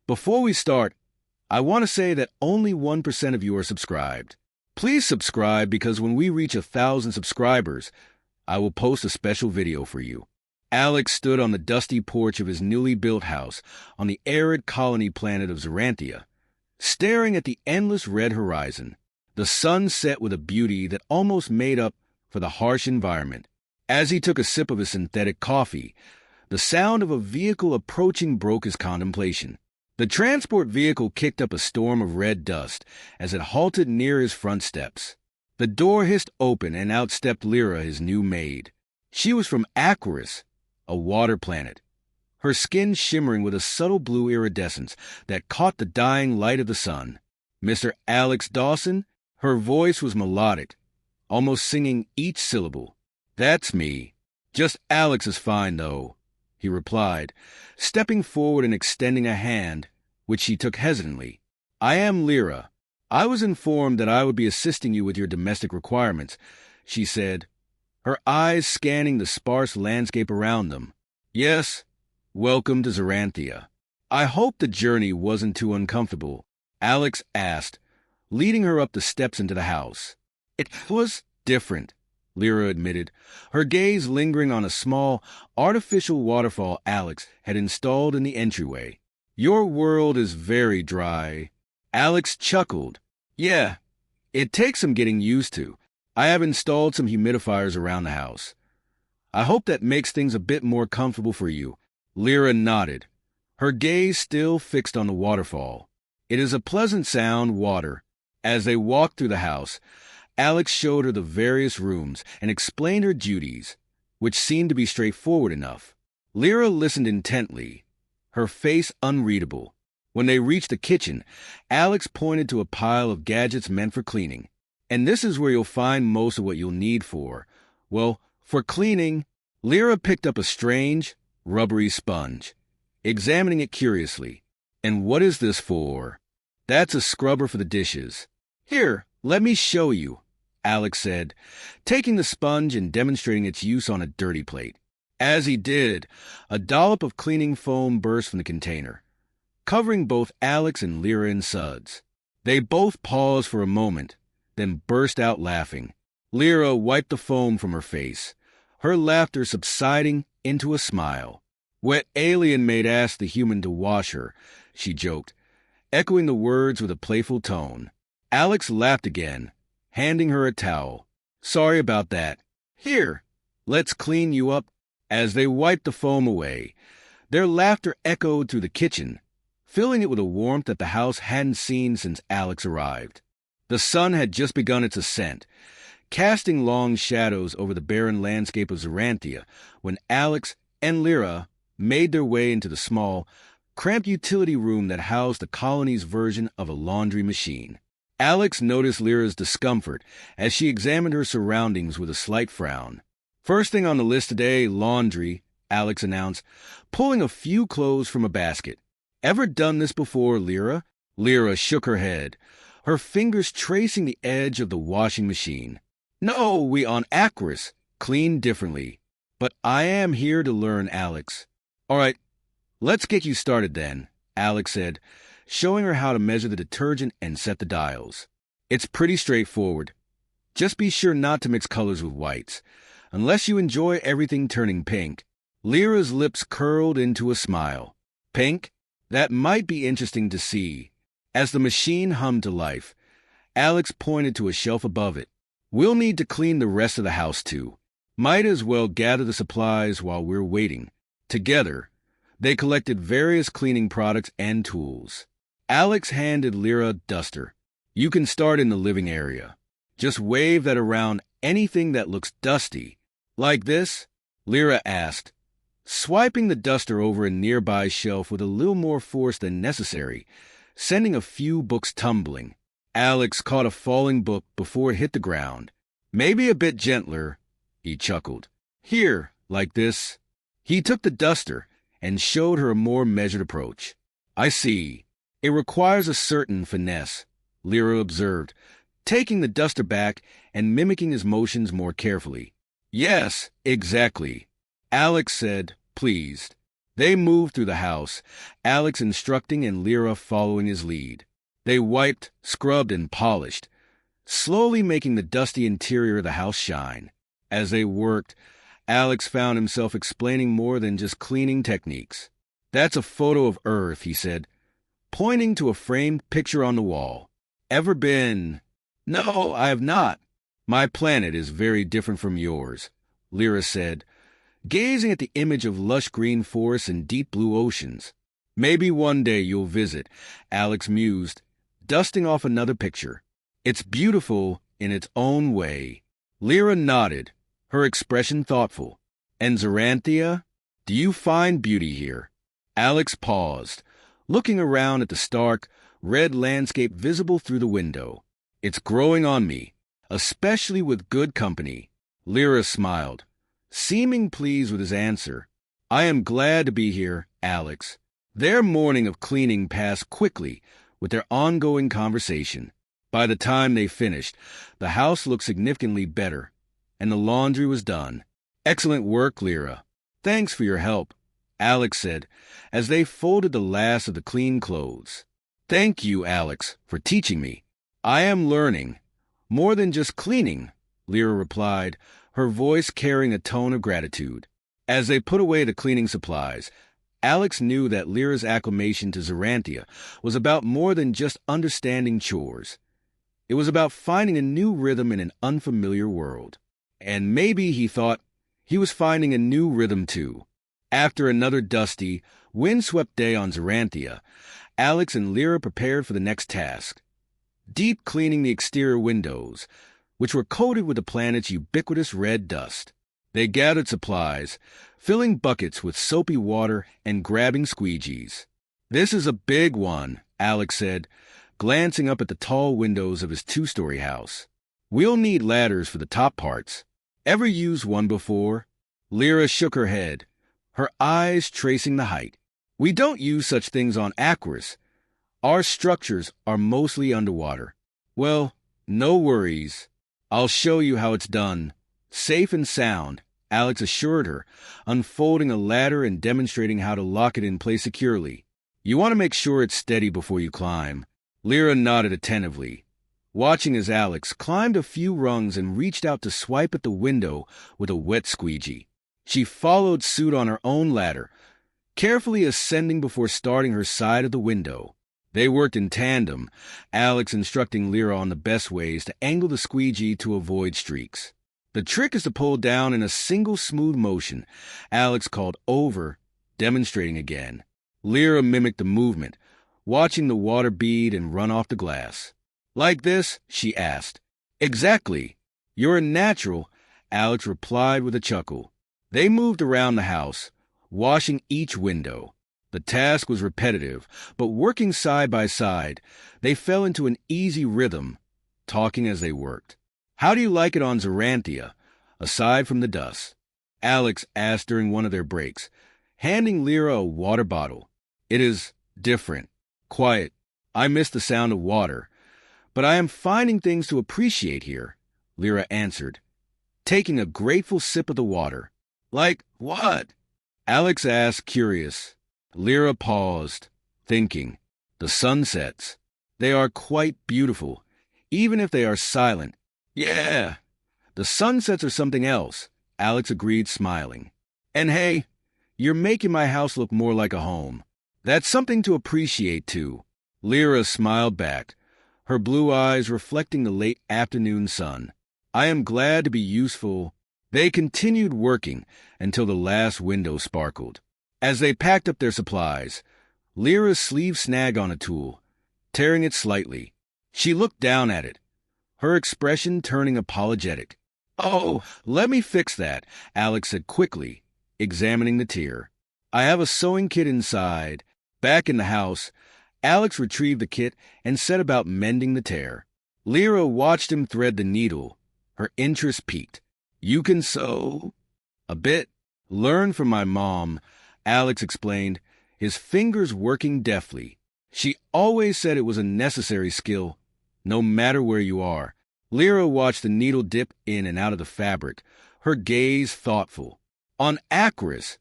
Before we start, I want to say that only 1% of you are subscribed. Please subscribe because when we reach 1,000 subscribers, I will post a special video for you. Alex stood on the dusty porch of his newly built house on the arid colony planet of Zaranthia, staring at the endless red horizon. The sun set with a beauty that almost made up for the harsh environment. As he took a sip of his synthetic coffee, the sound of a vehicle approaching broke his contemplation. The transport vehicle kicked up a storm of red dust as it halted near his front steps. The door hissed open and out stepped Lyra, his new maid. She was from Aquarius, a water planet, her skin shimmering with a subtle blue iridescence that caught the dying light of the sun. Mr. Alex Dawson, her voice was melodic, almost singing each syllable. "That's me. Just Alex is fine, though," he replied, stepping forward and extending a hand, which she took hesitantly. "I am Lyra. I was informed that I would be assisting you with your domestic requirements," she said, her eyes scanning the sparse landscape around them. "Yes, welcome to Zaranthia." "I hope the journey wasn't too uncomfortable," Alex asked, leading her up the steps into the house. "It was different," Lyra admitted, her gaze lingering on a small, artificial waterfall Alex had installed in the entryway. "Your world is very dry." Alex chuckled. "Yeah, it takes some getting used to. I have installed some humidifiers around the house. I hope that makes things a bit more comfortable for you." Lyra nodded, her gaze still fixed on the waterfall. "It is a pleasant sound, water." As they walked through the house, Alex showed her the various rooms and explained her duties, which seemed to be straightforward enough. Lyra listened intently, her face unreadable. When they reached the kitchen, Alex pointed to a pile of gadgets meant for cleaning. "And this is where you'll find most of what you'll need for cleaning." Lyra picked up a strange, rubbery sponge, examining it curiously. "And what is this for?" "That's a scrubber for the dishes." "Here, let me show you," Alex said, taking the sponge and demonstrating its use on a dirty plate. As he did, a dollop of cleaning foam burst from the container, covering both Alex and Lyra in suds. They both paused for a moment, then burst out laughing. Lyra wiped the foam from her face, her laughter subsiding into a smile. "Wet alien maid asked the human to wash her," she joked, echoing the words with a playful tone. Alex laughed again, handing her a towel. "Sorry about that. Here, let's clean you up." As they wiped the foam away, their laughter echoed through the kitchen, filling it with a warmth that the house hadn't seen since Alex arrived. The sun had just begun its ascent, casting long shadows over the barren landscape of Zaranthia when Alex and Lyra made their way into the small, cramped utility room that housed the colony's version of a laundry machine. Alex noticed Lyra's discomfort as she examined her surroundings with a slight frown. "First thing on the list today, laundry," Alex announced, pulling a few clothes from a basket. "Ever done this before, Lyra?" Lyra shook her head, her fingers tracing the edge of the washing machine. "No, we on Aquarius clean differently. But I am here to learn, Alex." "All right, let's get you started then," Alex said, showing her how to measure the detergent and set the dials. "It's pretty straightforward. Just be sure not to mix colors with whites, unless you enjoy everything turning pink." Lyra's lips curled into a smile. "Pink? That might be interesting to see." As the machine hummed to life, Alex pointed to a shelf above it. "We'll need to clean the rest of the house, too. Might as well gather the supplies while we're waiting." Together, they collected various cleaning products and tools. Alex handed Lyra a duster. "You can start in the living area. Just wave that around anything that looks dusty." "Like this?" Lyra asked, swiping the duster over a nearby shelf with a little more force than necessary, sending a few books tumbling. Alex caught a falling book before it hit the ground. "Maybe a bit gentler," he chuckled. "Here, like this." He took the duster and showed her a more measured approach. "I see. It requires a certain finesse," Lyra observed, taking the duster back and mimicking his motions more carefully. "Yes, exactly," Alex said, pleased. They moved through the house, Alex instructing and Lyra following his lead. They wiped, scrubbed, and polished, slowly making the dusty interior of the house shine. As they worked, Alex found himself explaining more than just cleaning techniques. "That's a photo of Earth," he said, pointing to a framed picture on the wall. "Ever been—" "No, I have not. My planet is very different from yours," Lyra said, gazing at the image of lush green forests and deep blue oceans. "Maybe one day you'll visit," Alex mused, dusting off another picture. "It's beautiful in its own way." Lyra nodded, her expression thoughtful. "And Zoranthia? Do you find beauty here?" Alex paused, looking around at the stark, red landscape visible through the window. "It's growing on me, especially with good company." Lyra smiled, seeming pleased with his answer. "I am glad to be here, Alex." Their morning of cleaning passed quickly with their ongoing conversation. By the time they finished, the house looked significantly better, and the laundry was done. "Excellent work, Lyra. Thanks for your help," Alex said, as they folded the last of the clean clothes. "Thank you, Alex, for teaching me. I am learning. More than just cleaning," Lyra replied, her voice carrying a tone of gratitude. As they put away the cleaning supplies, Alex knew that Lyra's acclimation to Zoranthia was about more than just understanding chores. It was about finding a new rhythm in an unfamiliar world. And maybe, he thought, he was finding a new rhythm too. After another dusty, windswept day on Zoranthia, Alex and Lyra prepared for the next task: deep cleaning the exterior windows, which were coated with the planet's ubiquitous red dust. They gathered supplies, filling buckets with soapy water and grabbing squeegees. "This is a big one," Alex said, glancing up at the tall windows of his two-story house. "We'll need ladders for the top parts. Ever used one before?" Lyra shook her head, her eyes tracing the height. "We don't use such things on Aquarius. Our structures are mostly underwater." "Well, no worries. I'll show you how it's done. Safe and sound," Alex assured her, unfolding a ladder and demonstrating how to lock it in place securely. "You want to make sure it's steady before you climb." Lyra nodded attentively, watching as Alex climbed a few rungs and reached out to swipe at the window with a wet squeegee. She followed suit on her own ladder, carefully ascending before starting her side of the window. They worked in tandem, Alex instructing Lyra on the best ways to angle the squeegee to avoid streaks. "The trick is to pull down in a single smooth motion," Alex called over, demonstrating again. Lyra mimicked the movement, watching the water bead and run off the glass. "Like this?" she asked. "Exactly. You're a natural," Alex replied with a chuckle. They moved around the house, washing each window. The task was repetitive, but working side by side, they fell into an easy rhythm, talking as they worked. "How do you like it on Zoranthia, aside from the dust?" Alex asked during one of their breaks, handing Lyra a water bottle. "It is different, quiet. I miss the sound of water, but I am finding things to appreciate here," Lyra answered, taking a grateful sip of the water. "Like what?" Alex asked, curious. Lyra paused, thinking. "The sunsets. They are quite beautiful, even if they are silent." "Yeah, the sunsets are something else," Alex agreed, smiling. "And hey, you're making my house look more like a home. That's something to appreciate, too." Lyra smiled back, her blue eyes reflecting the late afternoon sun. "I am glad to be useful." They continued working until the last window sparkled. As they packed up their supplies, Lyra's sleeve snagged on a tool, tearing it slightly. She looked down at it, her expression turning apologetic. "Oh, let me fix that," Alex said quickly, examining the tear. "I have a sewing kit inside." Back in the house, Alex retrieved the kit and set about mending the tear. Lyra watched him thread the needle, her interest piqued. "You can sew?" "A bit. Learned from my mom," Alex explained, his fingers working deftly. "She always said it was a necessary skill, no matter where you are." Lyra watched the needle dip in and out of the fabric, her gaze thoughtful. "On Aquarius,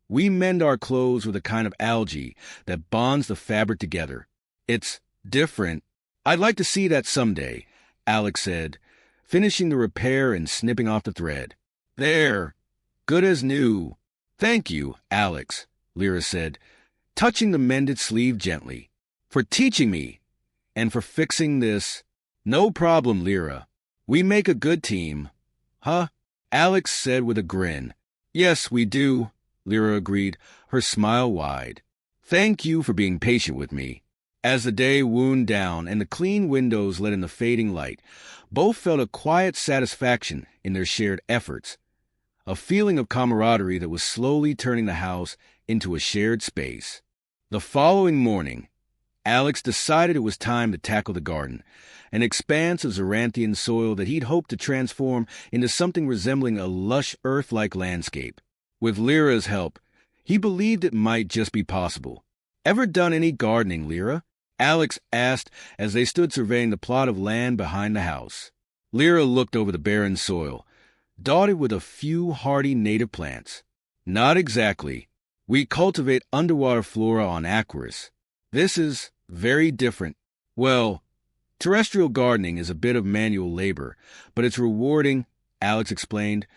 We mend our clothes with a kind of algae that bonds the fabric together. It's different. I'd like to see that someday, Alex said, finishing the repair and snipping off the thread. There, good as new. Thank you, Alex, Lyra said, touching the mended sleeve gently, for teaching me and for fixing this. No problem, Lyra. We make a good team. Huh? Alex said with a grin. Yes, we do, Lyra agreed, her smile wide. Thank you for being patient with me. As the day wound down and the clean windows let in the fading light, both felt a quiet satisfaction in their shared efforts, a feeling of camaraderie that was slowly turning the house into a shared space. The following morning, Alex decided it was time to tackle the garden, an expanse of Xeranthian soil that he'd hoped to transform into something resembling a lush earth-like landscape. With Lyra's help, he believed it might just be possible. Ever done any gardening, Lyra? Alex asked as they stood surveying the plot of land behind the house. Lyra looked over the barren soil, dotted with a few hardy native plants. Not exactly. We cultivate underwater flora on Aquarius. This is very different. Well, terrestrial gardening is a bit of manual labor, but it's rewarding, Alex explained,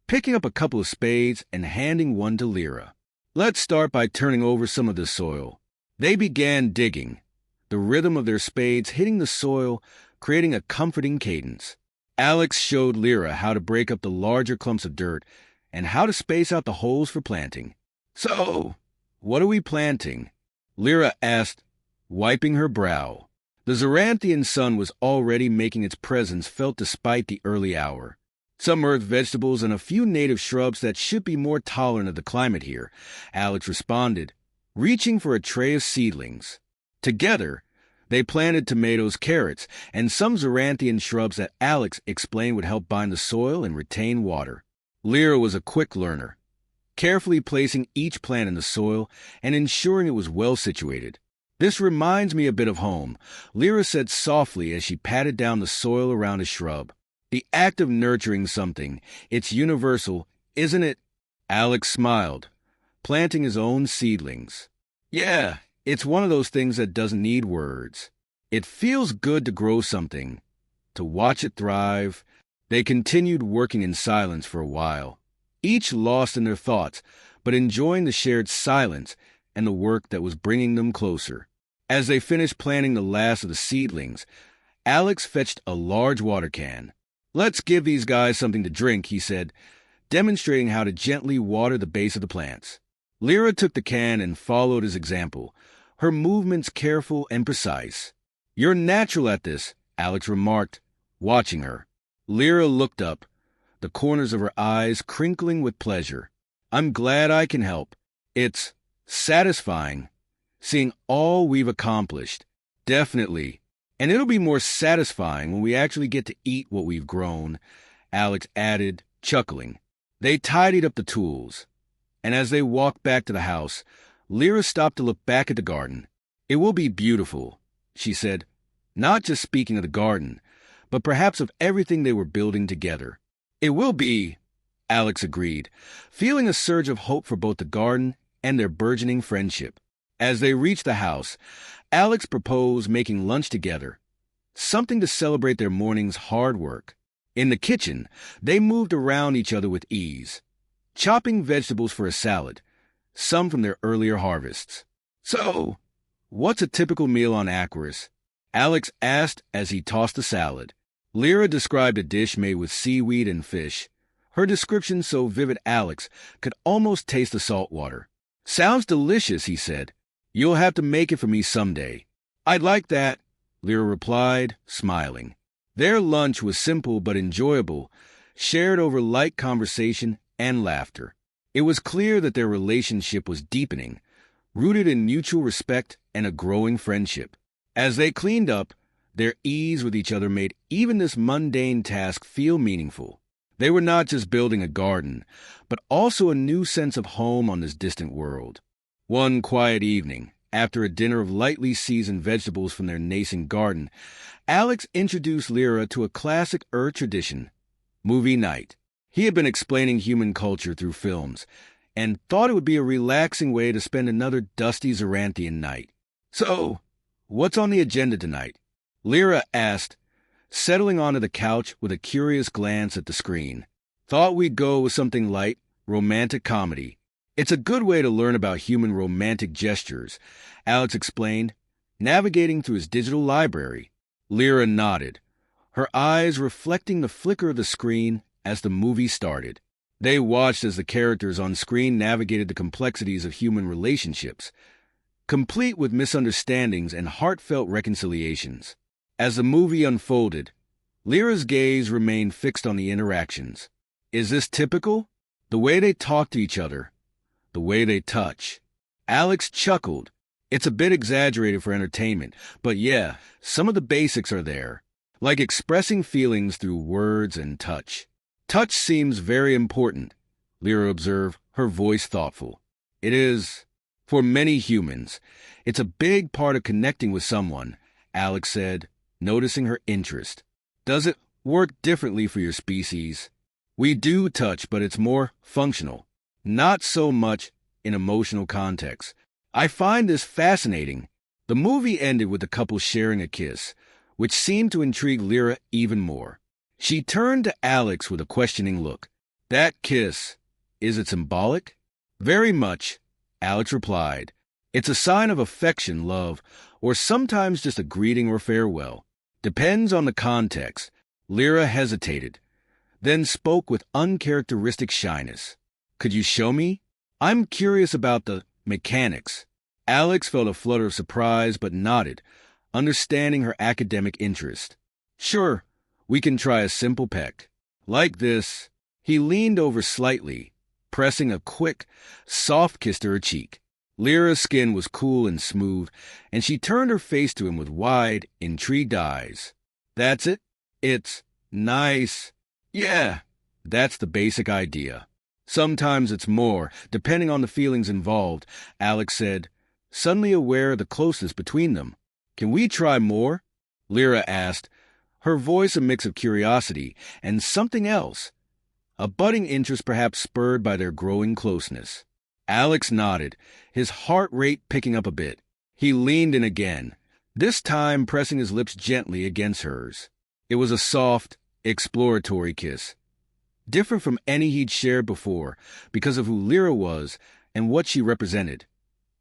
picking up a couple of spades and handing one to Lyra. Let's start by turning over some of the soil. They began digging, the rhythm of their spades hitting the soil, creating a comforting cadence. Alex showed Lyra how to break up the larger clumps of dirt and how to space out the holes for planting. So, what are we planting? Lyra asked, wiping her brow. The Xeranthian sun was already making its presence felt despite the early hour. Some earth vegetables and a few native shrubs that should be more tolerant of the climate here, Alex responded, reaching for a tray of seedlings. Together, they planted tomatoes, carrots, and some Xeranthian shrubs that Alex explained would help bind the soil and retain water. Lyra was a quick learner, carefully placing each plant in the soil and ensuring it was well situated. This reminds me a bit of home, Lyra said softly as she patted down the soil around a shrub. The act of nurturing something, it's universal, isn't it? Alex smiled, planting his own seedlings. Yeah, it's one of those things that doesn't need words. It feels good to grow something, to watch it thrive. They continued working in silence for a while, each lost in their thoughts, but enjoying the shared silence and the work that was bringing them closer. As they finished planting the last of the seedlings, Alex fetched a large water can. Let's give these guys something to drink, he said, demonstrating how to gently water the base of the plants. Lyra took the can and followed his example, her movements careful and precise. You're natural at this, Alex remarked, watching her. Lyra looked up, the corners of her eyes crinkling with pleasure. I'm glad I can help. It's satisfying, seeing all we've accomplished. Definitely. And it'll be more satisfying when we actually get to eat what we've grown, Alex added, chuckling. They tidied up the tools, and as they walked back to the house, Lyra stopped to look back at the garden. It will be beautiful, she said, not just speaking of the garden, but perhaps of everything they were building together. It will be, Alex agreed, feeling a surge of hope for both the garden and their burgeoning friendship. As they reached the house, Alex proposed making lunch together, something to celebrate their morning's hard work. In the kitchen, they moved around each other with ease, chopping vegetables for a salad, some from their earlier harvests. So, what's a typical meal on Aquarius? Alex asked as he tossed the salad. Lyra described a dish made with seaweed and fish, her description so vivid Alex could almost taste the salt water. Sounds delicious, he said. You'll have to make it for me someday. I'd like that, Lyra replied, smiling. Their lunch was simple but enjoyable, shared over light conversation and laughter. It was clear that their relationship was deepening, rooted in mutual respect and a growing friendship. As they cleaned up, their ease with each other made even this mundane task feel meaningful. They were not just building a garden, but also a new sense of home on this distant world. One quiet evening, after a dinner of lightly seasoned vegetables from their nascent garden, Alex introduced Lyra to a classic Earth tradition, movie night. He had been explaining human culture through films, and thought it would be a relaxing way to spend another dusty Zaranthian night. "So, what's on the agenda tonight?" Lyra asked, settling onto the couch with a curious glance at the screen. "Thought we'd go with something light, romantic comedy. It's a good way to learn about human romantic gestures," Alex explained, navigating through his digital library. Lyra nodded, her eyes reflecting the flicker of the screen as the movie started. They watched as the characters on screen navigated the complexities of human relationships, complete with misunderstandings and heartfelt reconciliations. As the movie unfolded, Lyra's gaze remained fixed on the interactions. Is this typical? The way they talk to each other, the way they touch. Alex chuckled. It's a bit exaggerated for entertainment, but yeah, some of the basics are there, like expressing feelings through words and touch. "Touch seems very important," Lyra observed, her voice thoughtful. "It is, for many humans. It's a big part of connecting with someone," Alex said, noticing her interest. "Does it work differently for your species?" "We do touch, but it's more functional, not so much in emotional context. I find this fascinating." The movie ended with the couple sharing a kiss, which seemed to intrigue Lyra even more. She turned to Alex with a questioning look. "That kiss, is it symbolic?" "Very much," Alex replied. "It's a sign of affection, love, or sometimes just a greeting or farewell. Depends on the context." Lyra hesitated, then spoke with uncharacteristic shyness. "Could you show me? I'm curious about the mechanics." Alex felt a flutter of surprise but nodded, understanding her academic interest. "Sure. We can try a simple peck. Like this." He leaned over slightly, pressing a quick, soft kiss to her cheek. Lyra's skin was cool and smooth, and she turned her face to him with wide, intrigued eyes. "That's it? It's nice." "Yeah, that's the basic idea. Sometimes it's more, depending on the feelings involved," Alex said, suddenly aware of the closeness between them. "Can we try more?" Lyra asked, her voice a mix of curiosity and something else, a budding interest perhaps spurred by their growing closeness. Alex nodded, his heart rate picking up a bit. He leaned in again, this time pressing his lips gently against hers. It was a soft, exploratory kiss, different from any he'd shared before because of who Lyra was and what she represented.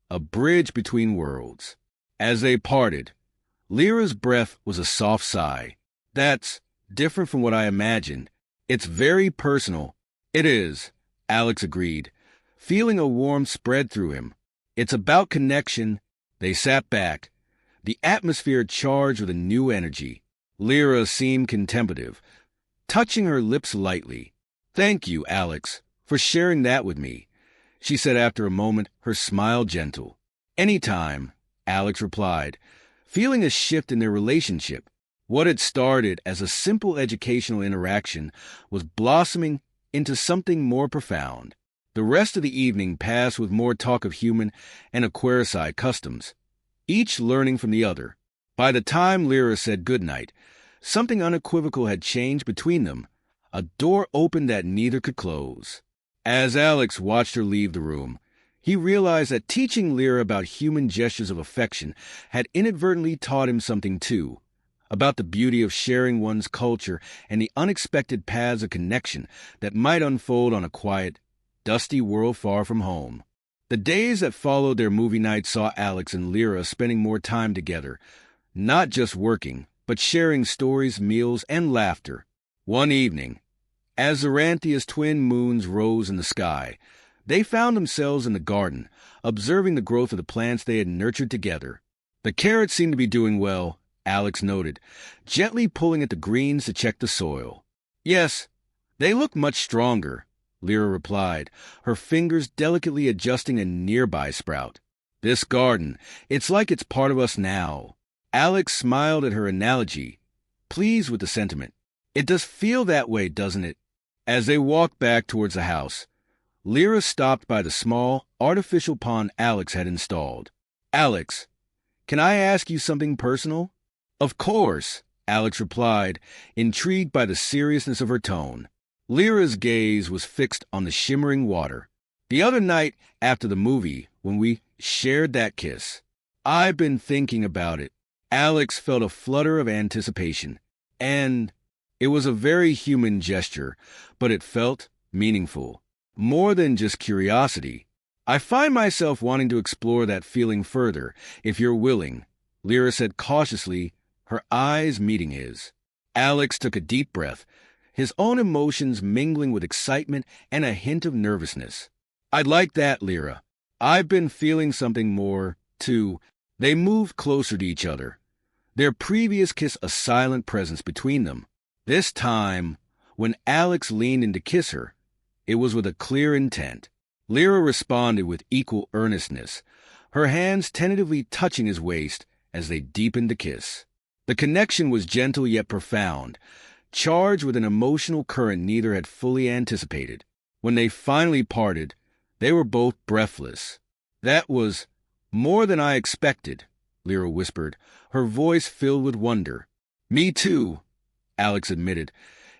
A bridge between worlds. As they parted, Lyra's breath was a soft sigh. "That's different from what I imagined. It's very personal." "It is," Alex agreed, feeling a warmth spread through him. "It's about connection." They sat back, the atmosphere charged with a new energy. Lyra seemed contemplative, touching her lips lightly. "Thank you, Alex, for sharing that with me," she said after a moment, her smile gentle. "Anytime," Alex replied, feeling a shift in their relationship. What had started as a simple educational interaction was blossoming into something more profound. The rest of the evening passed with more talk of human and Aquaricide customs, each learning from the other. By the time Lyra said goodnight, something unequivocal had changed between them, a door opened that neither could close. As Alex watched her leave the room, he realized that teaching Lyra about human gestures of affection had inadvertently taught him something too, about the beauty of sharing one's culture and the unexpected paths of connection that might unfold on a quiet, dusty world far from home. The days that followed their movie night saw Alex and Lyra spending more time together, not just working, but sharing stories, meals, and laughter. One evening, as Zaranthia's twin moons rose in the sky, they found themselves in the garden, observing the growth of the plants they had nurtured together. The carrots seemed to be doing well, Alex noted, gently pulling at the greens to check the soil. "Yes, they look much stronger," Lyra replied, her fingers delicately adjusting a nearby sprout. "This garden, it's like it's part of us now." Alex smiled at her analogy, pleased with the sentiment. "It does feel that way, doesn't it?" As they walked back towards the house, Lyra stopped by the small, artificial pond Alex had installed. "Alex, can I ask you something personal?" "Of course," Alex replied, intrigued by the seriousness of her tone. Lyra's gaze was fixed on the shimmering water. The other night after the movie, when we shared that kiss, I've been thinking about it. Alex felt a flutter of anticipation, and it was a very human gesture, but it felt meaningful. More than just curiosity. I find myself wanting to explore that feeling further, if you're willing, Lyra said cautiously, her eyes meeting his. Alex took a deep breath, his own emotions mingling with excitement and a hint of nervousness. I'd like that, Lyra. I've been feeling something more, too. They moved closer to each other, their previous kiss a silent presence between them. This time, when Alex leaned in to kiss her, it was with a clear intent. Lyra responded with equal earnestness, her hands tentatively touching his waist as they deepened the kiss. The connection was gentle yet profound, charged with an emotional current neither had fully anticipated. When they finally parted, they were both breathless. That was more than I expected, Lyra whispered, her voice filled with wonder. Me too, Alex admitted,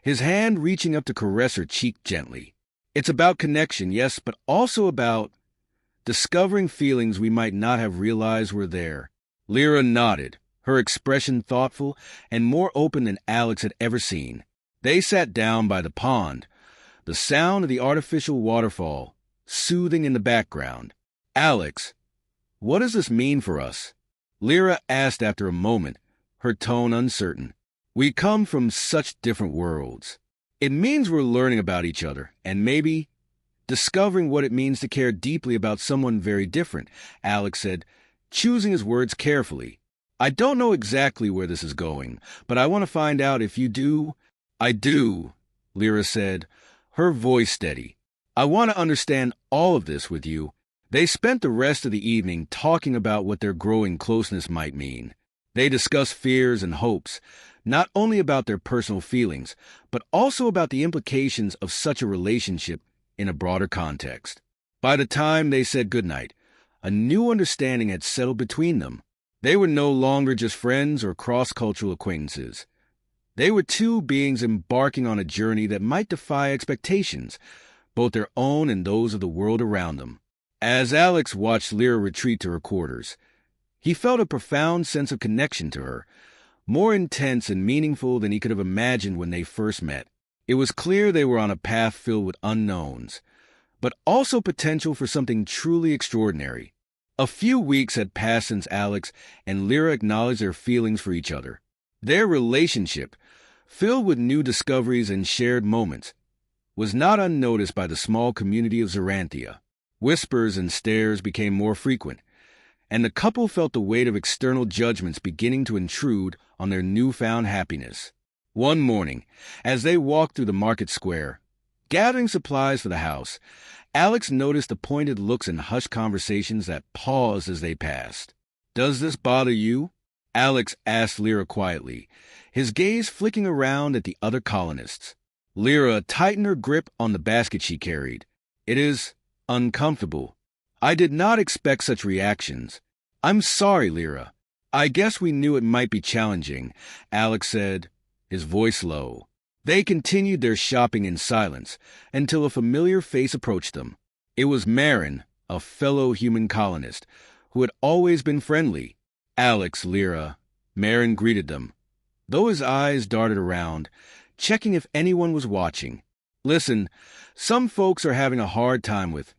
his hand reaching up to caress her cheek gently. It's about connection, yes, but also about discovering feelings we might not have realized were there. Lyra nodded, her expression thoughtful and more open than Alex had ever seen. They sat down by the pond, the sound of the artificial waterfall soothing in the background. Alex, what does this mean for us? Lyra asked after a moment, her tone uncertain. We come from such different worlds. It means we're learning about each other, and maybe discovering what it means to care deeply about someone very different, Alex said, choosing his words carefully. I don't know exactly where this is going, but I want to find out if you do. I do, Lyra said, her voice steady. I want to understand all of this with you. They spent the rest of the evening talking about what their growing closeness might mean. They discussed fears and hopes, not only about their personal feelings, but also about the implications of such a relationship in a broader context. By the time they said goodnight, a new understanding had settled between them. They were no longer just friends or cross-cultural acquaintances. They were two beings embarking on a journey that might defy expectations, both their own and those of the world around them. As Alex watched Lyra retreat to her quarters, he felt a profound sense of connection to her, more intense and meaningful than he could have imagined when they first met. It was clear they were on a path filled with unknowns, but also potential for something truly extraordinary. A few weeks had passed since Alex and Lyra acknowledged their feelings for each other. Their relationship, filled with new discoveries and shared moments, was not unnoticed by the small community of Zoranthia. Whispers and stares became more frequent, and the couple felt the weight of external judgments beginning to intrude on their newfound happiness. One morning, as they walked through the market square, gathering supplies for the house, Alex noticed the pointed looks and hushed conversations that paused as they passed. "Does this bother you?" Alex asked Lyra quietly, his gaze flicking around at the other colonists. Lyra tightened her grip on the basket she carried. "It is uncomfortable. I did not expect such reactions. I'm sorry, Lyra. I guess we knew it might be challenging," Alex said, his voice low. They continued their shopping in silence until a familiar face approached them. It was Marin, a fellow human colonist, who had always been friendly. "Alex, Lyra," Marin greeted them, though his eyes darted around, checking if anyone was watching. "Listen, some folks are having a hard time with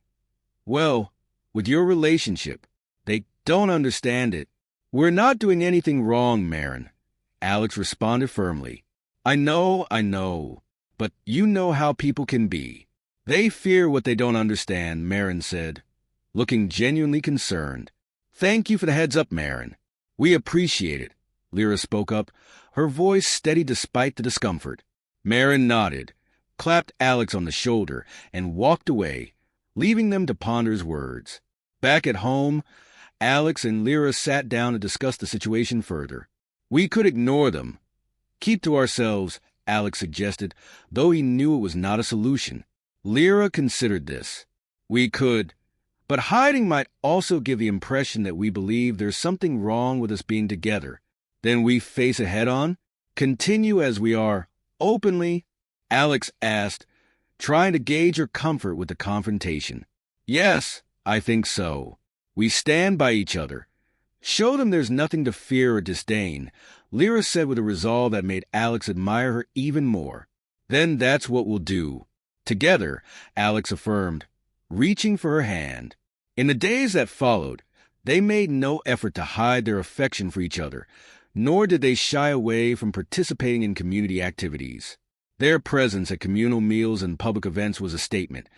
your relationship. They don't understand it." "We're not doing anything wrong, Marin," Alex responded firmly. I know, but you know how people can be. They fear what they don't understand," Marin said, looking genuinely concerned. "Thank you for the heads up, Marin. We appreciate it," Lyra spoke up, her voice steady despite the discomfort. Marin nodded, clapped Alex on the shoulder, and walked away, leaving them to ponder his words. Back at home, Alex and Lyra sat down to discuss the situation further. "We could ignore them. Keep to ourselves," Alex suggested, though he knew it was not a solution. Lyra considered this. "We could, but hiding might also give the impression that we believe there's something wrong with us being together. Then we face it head-on? Continue as we are, openly?" Alex asked, trying to gauge her comfort with the confrontation. Yes, I think so. We stand by each other. Show them there's nothing to fear or disdain, Lyra said with a resolve that made Alex admire her even more. Then that's what we'll do. Together, Alex affirmed, reaching for her hand. In the days that followed, they made no effort to hide their affection for each other, nor did they shy away from participating in community activities. Their presence at communal meals and public events was a statement,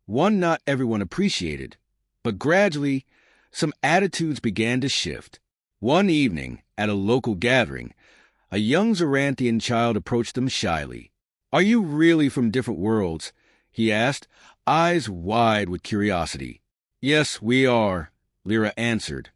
one not everyone appreciated, but gradually, some attitudes began to shift. One evening, at a local gathering, a young Zaranthian child approached them shyly. "Are you really from different worlds?" he asked, eyes wide with curiosity. "Yes, we are," Lyra answered,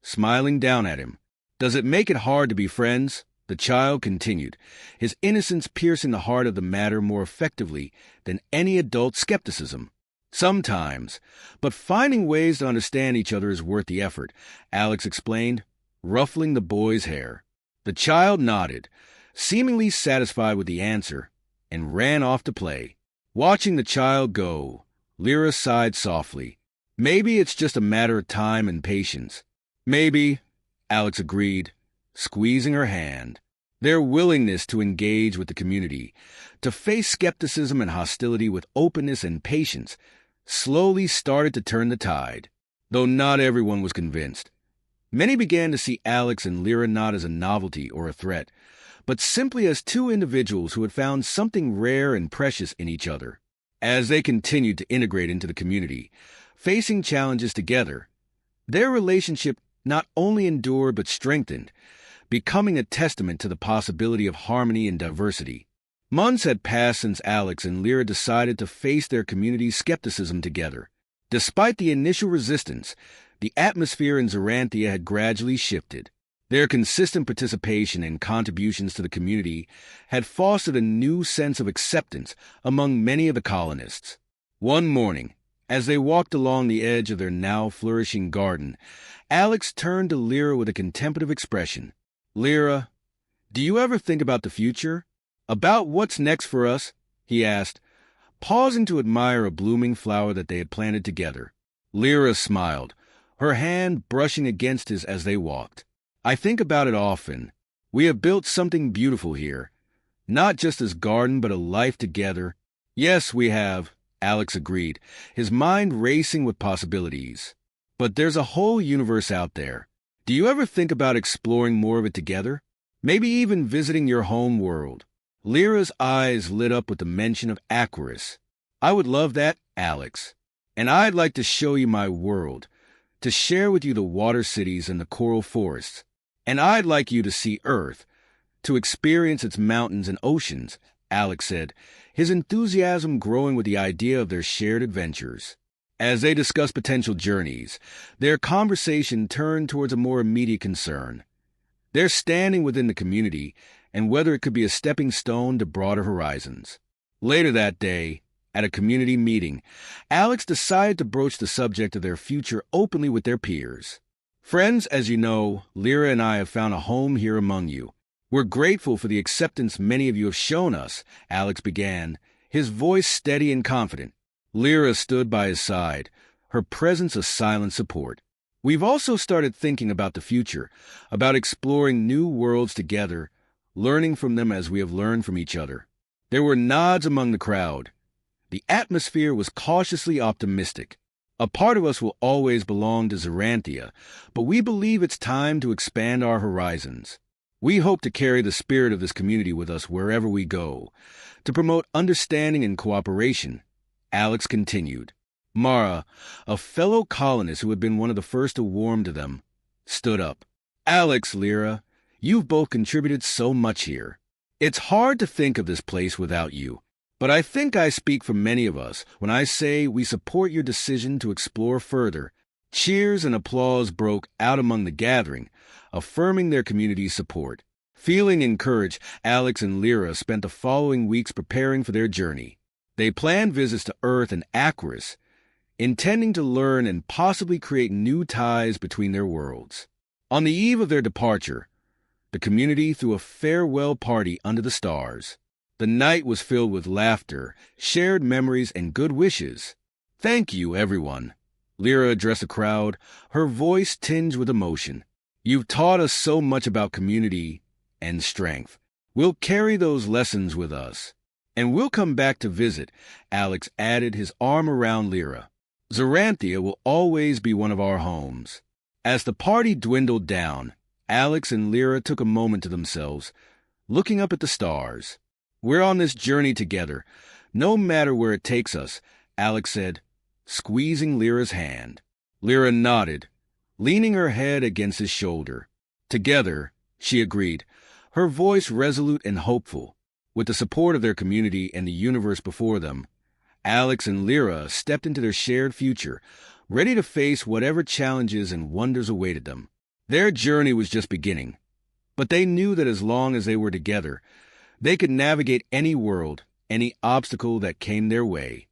smiling down at him. "Does it make it hard to be friends?" The child continued, his innocence piercing the heart of the matter more effectively than any adult skepticism. "Sometimes, but finding ways to understand each other is worth the effort," Alex explained, ruffling the boy's hair. The child nodded, seemingly satisfied with the answer, and ran off to play. Watching the child go, Lyra sighed softly. Maybe it's just a matter of time and patience. "Maybe," Alex agreed, squeezing her hand. Their willingness to engage with the community, to face skepticism and hostility with openness and patience, slowly started to turn the tide, though not everyone was convinced. Many began to see Alex and Lyra not as a novelty or a threat, but simply as two individuals who had found something rare and precious in each other. As they continued to integrate into the community, facing challenges together, their relationship not only endured but strengthened, becoming a testament to the possibility of harmony and diversity. Months had passed since Alex and Lyra decided to face their community's skepticism together. Despite the initial resistance, the atmosphere in Zaranthia had gradually shifted. Their consistent participation and contributions to the community had fostered a new sense of acceptance among many of the colonists. One morning, as they walked along the edge of their now flourishing garden, Alex turned to Lyra with a contemplative expression. "Lyra, do you ever think about the future? About what's next for us?" he asked, pausing to admire a blooming flower that they had planted together. Lyra smiled, her hand brushing against his as they walked. "I think about it often. We have built something beautiful here, not just as garden but a life together." "Yes, we have," Alex agreed, his mind racing with possibilities. "But there's a whole universe out there. Do you ever think about exploring more of it together? Maybe even visiting your home world?" Lyra's eyes lit up with the mention of Aquarius. "I would love that, Alex. And I'd like to show you my world, to share with you the water cities and the coral forests. And I'd like you to see Earth, to experience its mountains and oceans," Alex said, his enthusiasm growing with the idea of their shared adventures. As they discussed potential journeys, their conversation turned towards a more immediate concern: their standing within the community and whether it could be a stepping stone to broader horizons. Later that day, at a community meeting, Alex decided to broach the subject of their future openly with their peers. "Friends, as you know, Lyra and I have found a home here among you. We're grateful for the acceptance many of you have shown us," Alex began, his voice steady and confident. Lyra stood by his side, her presence a silent support. "We've also started thinking about the future, about exploring new worlds together, learning from them as we have learned from each other." There were nods among the crowd. The atmosphere was cautiously optimistic. "A part of us will always belong to Zaranthia, but we believe it's time to expand our horizons. We hope to carry the spirit of this community with us wherever we go, to promote understanding and cooperation," Alex continued. Mara, a fellow colonist who had been one of the first to warm to them, stood up. "Alex, Lyra, you've both contributed so much here. It's hard to think of this place without you. But I think I speak for many of us when I say we support your decision to explore further." Cheers and applause broke out among the gathering, affirming their community's support. Feeling encouraged, Alex and Lyra spent the following weeks preparing for their journey. They planned visits to Earth and Aquarius, intending to learn and possibly create new ties between their worlds. On the eve of their departure, the community threw a farewell party under the stars. The night was filled with laughter, shared memories, and good wishes. "Thank you, everyone," Lyra addressed the crowd, her voice tinged with emotion. You've taught us so much about community and strength. We'll carry those lessons with us. And we'll come back to visit, Alex added, his arm around Lyra. Zoranthia will always be one of our homes. As the party dwindled down, Alex and Lyra took a moment to themselves, looking up at the stars. We're on this journey together, no matter where it takes us, Alex said, squeezing Lyra's hand. Lyra nodded, leaning her head against his shoulder. Together, she agreed, her voice resolute and hopeful. With the support of their community and the universe before them, Alex and Lyra stepped into their shared future, ready to face whatever challenges and wonders awaited them. Their journey was just beginning, but they knew that as long as they were together, they could navigate any world, any obstacle that came their way.